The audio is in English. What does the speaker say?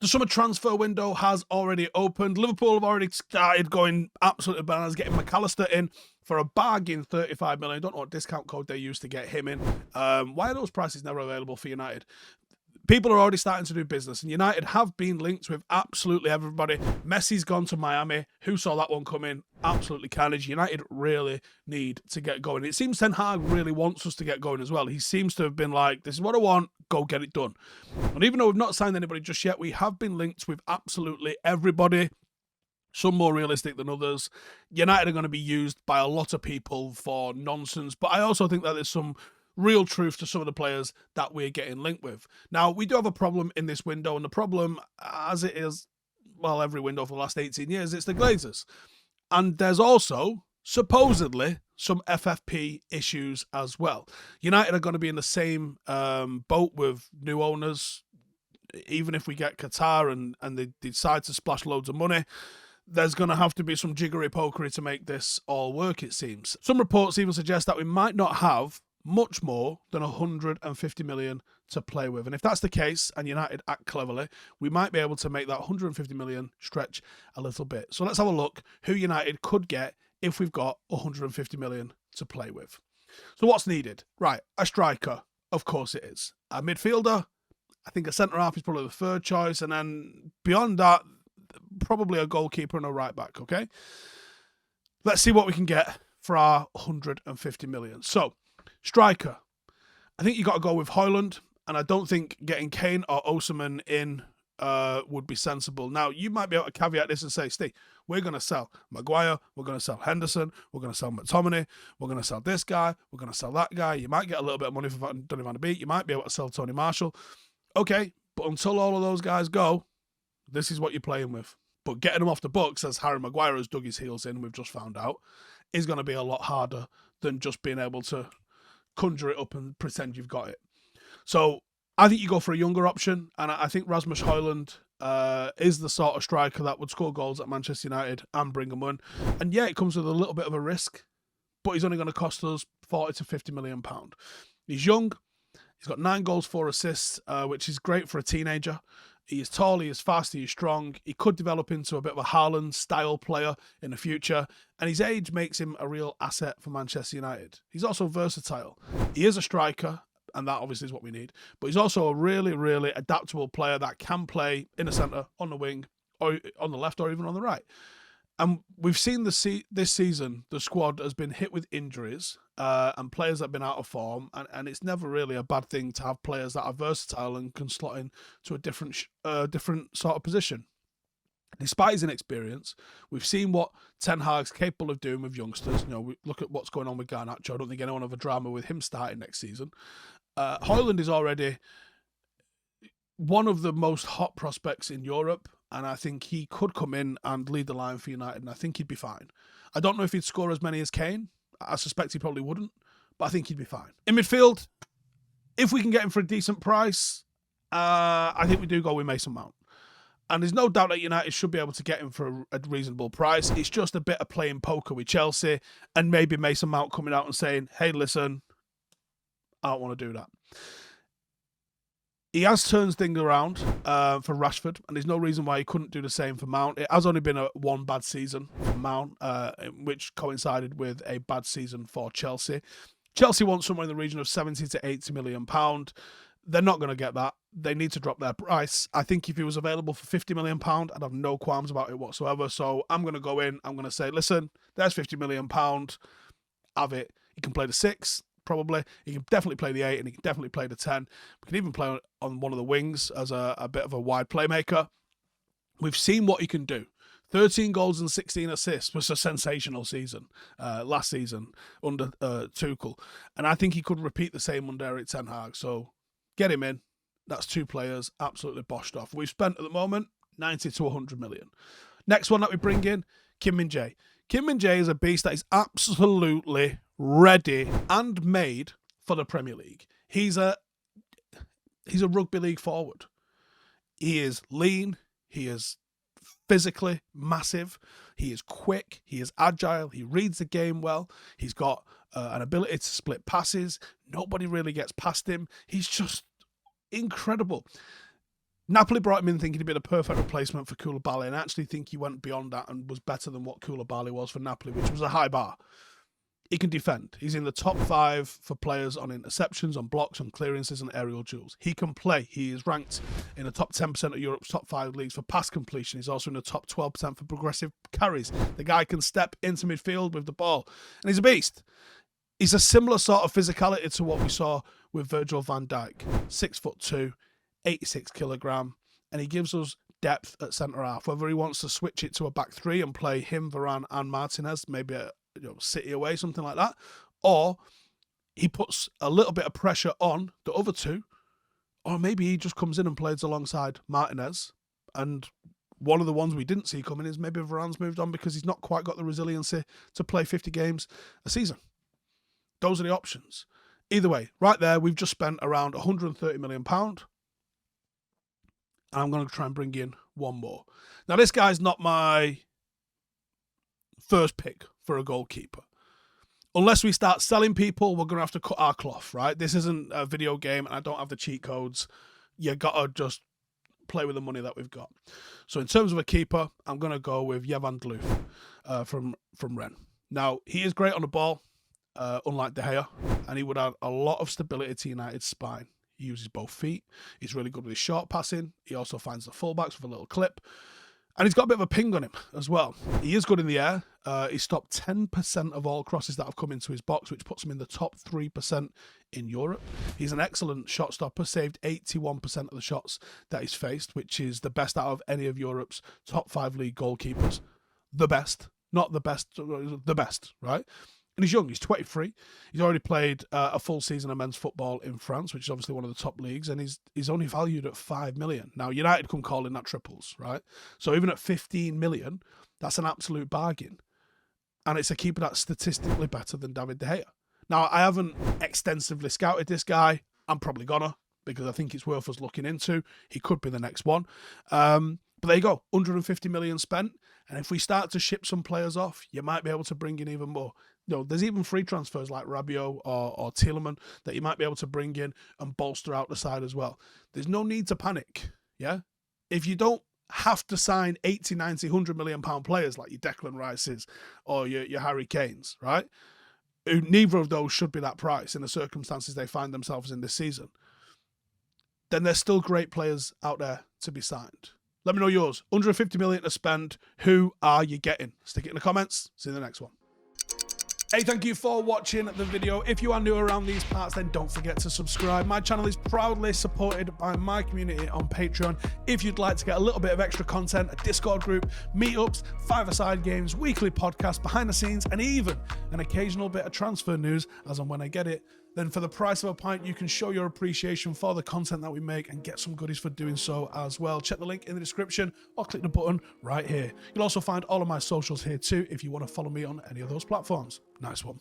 The summer transfer window has already opened. Liverpool have already started going absolutely bananas, getting MacAlister in for a bargain 35 million. I don't know what discount code they used to get him in. Why are those prices never available for United? People are already starting to do business, and United have been linked with absolutely everybody. Messi's gone to Miami. Who saw that one coming? Absolutely carnage. United really need to get going. It seems Ten Hag really wants us to get going as well. He seems to have been like, this is what I want, go get it done. And even though we've not signed anybody just yet, we have been linked with absolutely everybody. Some more realistic than others. United are going to be used by a lot of people for nonsense, but I also think that there's some real truth to some of the players that we're getting linked with. Now, we do have a problem in this window, and the problem, as it is, well, every window for the last 18 years, it's the Glazers. And there's also, supposedly, some FFP issues as well. United are going to be in the same boat with new owners. Even if we get Qatar and they decide to splash loads of money, there's going to have to be some jiggery-pokery to make this all work, it seems. Some reports even suggest that we might not have much more than 150 million to play with. And if that's the case, and United act cleverly, we might be able to make that 150 million stretch a little bit. So let's have a look who United could get if we've got 150 million to play with. So what's needed? Right, a striker, of course it is. A midfielder, I think a centre-half is probably the third choice. And then beyond that, probably a goalkeeper and a right-back, okay? Let's see what we can get for our 150 million. So, striker, I think you got to go with Hojlund, and I don't think getting Kane or Howson in would be sensible. Now, you might be able to caveat this and say, Steve, we're going to sell Maguire, we're going to sell Henderson, we're going to sell McTominay, we're going to sell this guy, we're going to sell that guy. You might get a little bit of money for Donny van de Beek. You might be able to sell Tony Marshall. Okay, but until all of those guys go, this is what you're playing with. But getting them off the books, as Harry Maguire has dug his heels in, we've just found out, is going to be a lot harder than just being able to conjure it up and pretend you've got it. So I think you go for a younger option, and I think Rasmus Hojlund is the sort of striker that would score goals at Manchester United and bring them on. And yeah, it comes with a little bit of a risk, but he's only going to cost us 40 to 50 million pound. He's young. He's got 9 goals, 4 assists, which is great for a teenager. He is tall, he is fast, he is strong. He could develop into a bit of a Haaland-style player in the future, and his age makes him a real asset for Manchester United. He's also versatile. He is a striker, and that obviously is what we need, but he's also a really, really adaptable player that can play in the centre, on the wing, or on the left, or even on the right. And we've seen this season, the squad has been hit with injuries and players that have been out of form. And it's never really a bad thing to have players that are versatile and can slot in to a different sort of position. Despite his inexperience, we've seen what Ten Hag's capable of doing with youngsters. You know, we look at what's going on with Garnacho. I don't think anyone will have a drama with him starting next season. Hojlund is already one of the most hot prospects in Europe, and I think he could come in and lead the line for United, and I think he'd be fine. I don't know if he'd score as many as Kane. I suspect he probably wouldn't, but I think he'd be fine. In midfield, if we can get him for a decent price, I think we do go with Mason Mount. And there's no doubt that United should be able to get him for a reasonable price. It's just a bit of playing poker with Chelsea, and maybe Mason Mount coming out and saying, hey, listen, I don't want to do that. He has turned things around for Rashford, and there's no reason why he couldn't do the same for Mount. It has only been one bad season for Mount, which coincided with a bad season for Chelsea. Chelsea want somewhere in the region of 70 to 80 million pound. They're not going to get that. They need to drop their price. I think if he was available for 50 million pound, I'd have no qualms about it whatsoever. So I'm going to go in. I'm going to say, listen, there's 50 million pound. Have it. He can play the 6. Probably. He can definitely play the 8 and he can definitely play the 10. We can even play on one of the wings as a bit of a wide playmaker. We've seen what he can do. 13 goals and 16 assists was a sensational season last season under Tuchel. And I think he could repeat the same under Erik Ten Hag. So get him in. That's 2 players absolutely boshed off. We've spent at the moment 90 to 100 million. Next one that we bring in, Kim Min-jae. Kim Min-jae is a beast that is absolutely ready and made for the Premier League. He's a rugby league forward. He is lean. He is physically massive. He is quick. He is agile. He reads the game well. He's got an ability to split passes. Nobody really gets past him. He's just incredible. Napoli brought him in thinking he'd be the perfect replacement for Koulibaly, and I actually think he went beyond that and was better than what Koulibaly was for Napoli, which was a high bar. He can defend. He's in the top 5 for players on interceptions, on blocks, on clearances, and aerial duels. He can play. He is ranked in the top 10% of Europe's top 5 leagues for pass completion. He's also in the top 12% for progressive carries. The guy can step into midfield with the ball, and he's a beast. He's a similar sort of physicality to what we saw with Virgil van Dijk. 6'2", 86 kilogram, and he gives us depth at centre half. Whether he wants to switch it to a back 3 and play him, Varane, and Martinez, maybe a City away, something like that, or he puts a little bit of pressure on the other 2, or maybe he just comes in and plays alongside Martinez. And one of the ones we didn't see coming is maybe Varane's moved on because he's not quite got the resiliency to play 50 games a season. Those are the options. Either way, right there, we've just spent around £130 million. And I'm going to try and bring in one more. Now, this guy's not my first pick for a goalkeeper. Unless we start selling people, we're going to have to cut our cloth, right? This isn't a video game, and I don't have the cheat codes. You got to just play with the money that we've got. So in terms of a keeper, I'm going to go with Jevan Dloof from Rennes. Now, he is great on the ball, unlike De Gea, and he would add a lot of stability to United's spine. He uses both feet. He's really good with his short passing. He also finds the fullbacks with a little clip. And he's got a bit of a ping on him as well. He is good in the air. He's stopped 10% of all crosses that have come into his box, which puts him in the top 3% in Europe. He's an excellent shot stopper, saved 81% of the shots that he's faced, which is the best out of any of Europe's top 5 league goalkeepers. The best. Not the best, the best, right? And he's young, he's 23. He's already played a full season of men's football in France, which is obviously one of the top leagues, and he's only valued at 5 million. Now, United come calling that triples, right? So even at 15 million, that's an absolute bargain. And it's a keeper that's statistically better than David De Gea. Now, I haven't extensively scouted this guy. I'm probably gonna, because I think it's worth us looking into. He could be the next one. But there you go, 150 million spent. And if we start to ship some players off, you might be able to bring in even more. You know, there's even free transfers like Rabiot or Tielemans that you might be able to bring in and bolster out the side as well. There's no need to panic, yeah? If you don't have to sign 80, 90, 100 million pound players like your Declan Rices or your Harry Kanes, right? Neither of those should be that price in the circumstances they find themselves in this season. Then there's still great players out there to be signed. Let me know yours. 150 million to spend. Who are you getting? Stick it in the comments. See you in the next one. Hey, thank you for watching the video. If you are new around these parts, then don't forget to subscribe. My channel is proudly supported by my community on Patreon. If you'd like to get a little bit of extra content, a Discord group, meetups, 5-a-side games, weekly podcasts, behind the scenes, and even an occasional bit of transfer news as and when I get it, then for the price of a pint, you can show your appreciation for the content that we make and get some goodies for doing so as well. Check the link in the description or click the button right here. You'll also find all of my socials here too if you want to follow me on any of those platforms. Nice one.